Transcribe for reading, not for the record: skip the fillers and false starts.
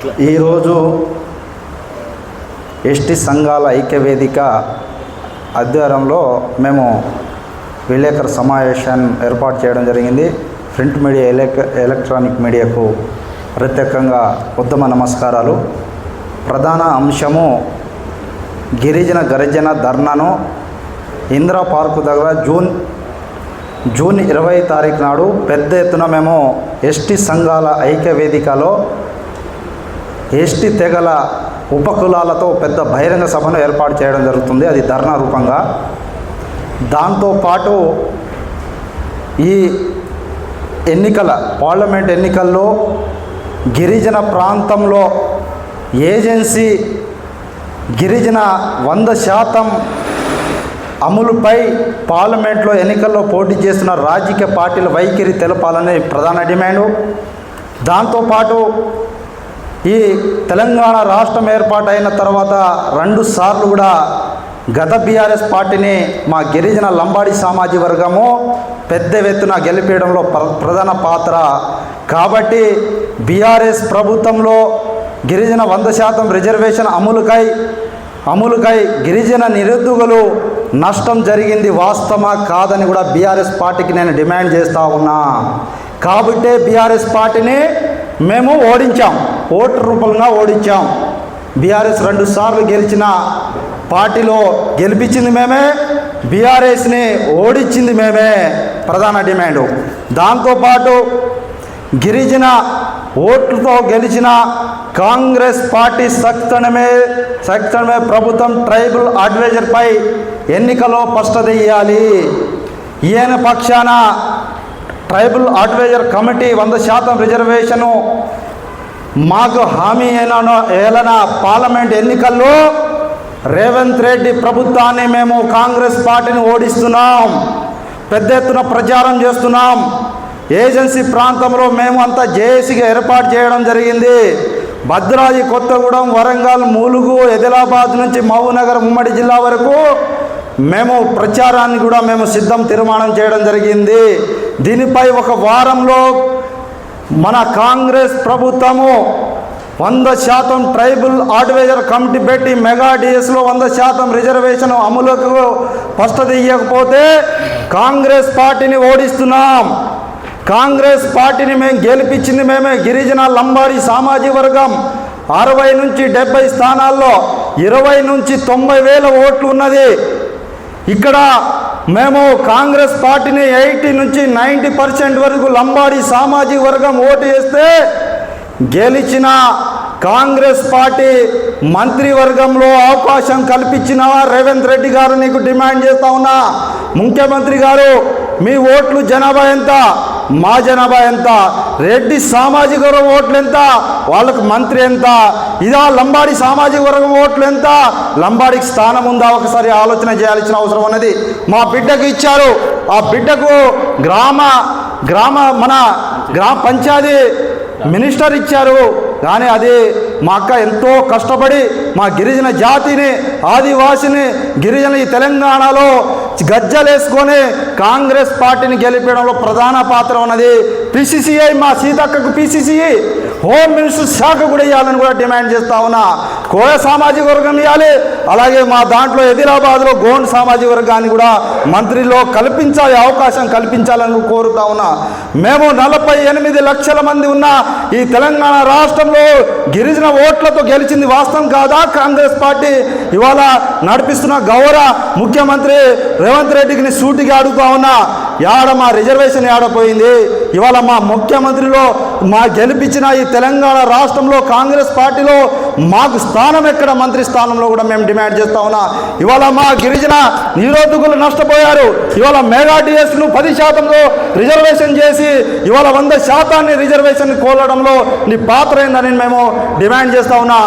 ఈరోజు ఎస్టీ సంఘాల ఐక్యవేదిక ఆధ్వర్యంలో మేము విలేకరుల సమావేశాన్ని ఏర్పాటు చేయడం జరిగింది. ప్రింట్ మీడియా, ఎలక్ట్రానిక్ మీడియాకు ప్రత్యేకంగా ఉత్తమ నమస్కారాలు. ప్రధాన అంశము గిరిజన గరిజన ధర్నాను ఇందిరా పార్కు దగ్గర జూన్ 20 తారీఖు నాడు పెద్ద ఎత్తున మేము ఎస్టీ సంఘాల ఐక్యవేదికలో ఎస్టీ తెగల ఉపకులాలతో పెద్ద బహిరంగ సభను ఏర్పాటు చేయడం జరుగుతుంది. అది ధర్నా రూపంగా. దాంతోపాటు ఈ పార్లమెంట్ ఎన్నికల్లో గిరిజన ప్రాంతంలో ఏజెన్సీ గిరిజన 100% అమలుపై పార్లమెంట్లో ఎన్నికల్లో పోటీ చేస్తున్న రాజకీయ పార్టీల వైఖరి తెలపాలని ప్రధాన డిమాండు. దాంతోపాటు ఈ తెలంగాణ రాష్ట్రం ఏర్పాటైన తర్వాత 2 సార్లు కూడా గత బీఆర్ఎస్ పార్టీని మా గిరిజన లంబాడి సామాజిక వర్గము పెద్ద ఎత్తున గెలిపేయడంలో ప్రధాన పాత్ర. కాబట్టి బీఆర్ఎస్ ప్రభుత్వంలో గిరిజన 100% రిజర్వేషన్ అమలుకై గిరిజన నిరుద్యోగులు నష్టం జరిగింది వాస్తవమా కాదని కూడా బీఆర్ఎస్ పార్టీకి నేను డిమాండ్ చేస్తూ ఉన్నా. కాబట్టే బీఆర్ఎస్ పార్టీని మేము ఓడించాం, ఓటు రూపంగా ఓడించాం. బీఆర్ఎస్ 2 సార్లు గెలిచిన పార్టీలో గెలిపించింది మేమే, బీఆర్ఎస్ని ఓడించింది మేమే, ప్రధాన డిమాండు. దాంతోపాటు గిరిజన ఓట్లతో గెలిచిన కాంగ్రెస్ పార్టీ సక్షణమే ప్రభుత్వం ట్రైబల్ అడ్వైజర్పై ఎన్నికలో స్పష్టత ఇవ్వాలి. ఈయన పక్షాన ట్రైబల్ అడ్వైజర్ కమిటీ 100% రిజర్వేషను మాకు హామీ ఏలన పార్లమెంట్ ఎన్నికల్లో రేవంత్ రెడ్డి ప్రభుత్వాన్ని మేము కాంగ్రెస్ పార్టీని ఓడిస్తున్నాం, పెద్ద ఎత్తున ప్రచారం చేస్తున్నాం. ఏజెన్సీ ప్రాంతంలో మేము అంతా జేఏసీగా ఏర్పాటు చేయడం జరిగింది. భద్రాద్రి కొత్తగూడెం, వరంగల్, ములుగు, ఆదిలాబాద్ నుంచి మహబూబ్నగర్ ఉమ్మడి జిల్లా వరకు మేము ప్రచారాన్ని కూడా మేము తీర్మానం చేయడం జరిగింది. దీనిపై ఒక వారంలో మన కాంగ్రెస్ ప్రభుత్వము 100% ట్రైబల్ అడ్వైజర్ కమిటీ పెట్టి మెగా డిఎస్లో 100% రిజర్వేషన్ అమలుకు స్పష్టత ఇవ్వకపోతే కాంగ్రెస్ పార్టీని ఓడిస్తున్నాం. కాంగ్రెస్ పార్టీని మేము గెలిపించింది మేమే. గిరిజన లంబాడి సామాజిక వర్గం 60 నుంచి 70 స్థానాల్లో 20 నుంచి 90 వేల ఓట్లు ఉన్నది. ఇక్కడ మేము కాంగ్రెస్ పార్టీని 80 నుంచి 90% వరకు లంబాడి సామాజిక వర్గం ఓటు వేస్తే గెలిచిన కాంగ్రెస్ పార్టీ మంత్రివర్గంలో అవకాశం కల్పించిన రేవంత్ రెడ్డి గారు నీకు డిమాండ్ చేస్తా ఉన్నా, ముఖ్యమంత్రి గారు మీ ఓట్లు జనాభా ఎంత, మా జనాభా ఎంత, రెడ్డి సామాజిక వర్గం ఓట్లు ఎంత, వాళ్ళకు మంత్రి ఎంత, ఇదా లంబాడి సామాజిక వర్గం ఓట్లు ఎంత, లంబాడికి స్థానం ఉందా, ఒకసారి ఆలోచన చేయాల్సిన అవసరం ఉన్నది. మా బిడ్డకు ఇచ్చారు, ఆ బిడ్డకు మన గ్రామ పంచాయతీ మినిస్టర్ ఇచ్చారు. కానీ అది మా అక్క ఎంతో కష్టపడి మా గిరిజన జాతిని, ఆదివాసిని, గిరిజన ఈ తెలంగాణలో గజ్జలేసుకొని కాంగ్రెస్ పార్టీని గెలిపడంలో ప్రధాన పాత్ర ఉన్నది. పిసిసిఐ మా సీతక్కకు పిసిసిఐ హోమ్ మినిస్టర్ శాఖ కూడా ఇవ్వాలని కూడా డిమాండ్ చేస్తా ఉన్నా. కోయ సామాజిక వర్గం ఇవ్వాలి, అలాగే మా దాంట్లో ఆదిలాబాద్లో గోండ్ సామాజిక వర్గాన్ని కూడా మంత్రిలో కల్పించాలి, అవకాశం కల్పించాలని కోరుతా ఉన్నా. మేము 48 లక్షల మంది ఉన్న ఈ తెలంగాణ రాష్ట్రంలో గిరిజన ఓట్లతో గెలిచింది వాస్తవం కాదా? కాంగ్రెస్ పార్టీ ఇవాళ నడిపిస్తున్న గౌరవ ముఖ్యమంత్రి రేవంత్ రెడ్డికి సూటిగా అడుగుతా ఉన్నా, మా రిజర్వేషన్ ఏడపోయింది? ఇవాళ మా ముఖ్యమంత్రిలో మా గెలిపించిన ఈ తెలంగాణ రాష్ట్రంలో కాంగ్రెస్ పార్టీలో మాకు స్థానం ఎక్కడ? మంత్రి స్థానంలో కూడా మేము డిమాండ్ చేస్తా ఉన్నా. ఇవాళ మా గిరిజన నిరుద్యోగులు నష్టపోయారు. ఇవాళ మెగా డిఎస్ను 10% రిజర్వేషన్ చేసి ఇవాళ 100% రిజర్వేషన్ కోలడంలో నీ పాత్ర ఏందని మేము డిమాండ్ చేస్తా ఉన్నా.